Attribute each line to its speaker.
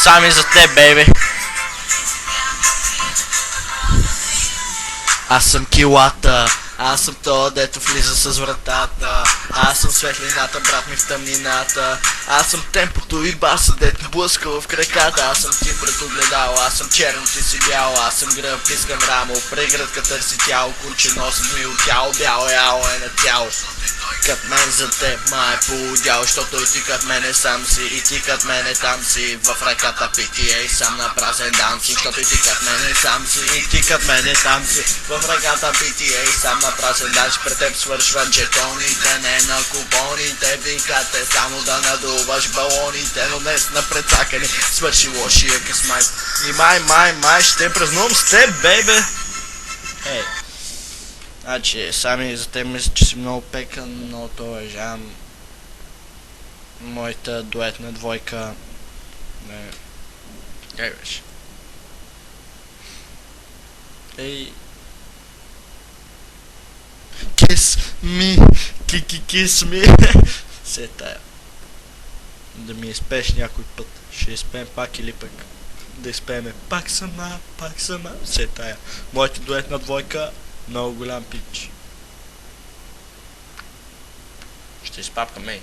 Speaker 1: Сами за теб, бейби. Аз съм килата, аз съм то, дето влиза с вратата. Аз съм светлината, брат ми в тъмнината. Аз съм темпото и баса, дето блъска в краката. Аз съм ти пред огледало, аз съм черно, ти си бяло. Аз съм гръб, искам рамо, прегръдка търси тяло. Куче носът ми от тяло, бяло яло е на тяло. Кът мен за теб ма е полудял, защото и ти кът мене сам си, и ти кът мене там си. В ръката PTA сам на празен данси, защото и ти кът мене сам си, и ти кът мене там си. В ръката PTA сам на празен данси, пред теб свършват жетоните, не на купоните. Викате само да надуваш балоните, но днес на прецакани свърши лошия късмет. И май ще празнувам с теб, бейбе. Ей. Значи, сами за теб мисля, че си много пекан, но то уважавам. Моята дуетна двойка. Не. Как беше? Ей. Kiss me, kiss me. Се тая. Да ми изпееш някой път. Ще изпеем пак или пък да изпееме пак сама. Се тая. Моята дуетна двойка. Много голям пич. Ще изпапкаме.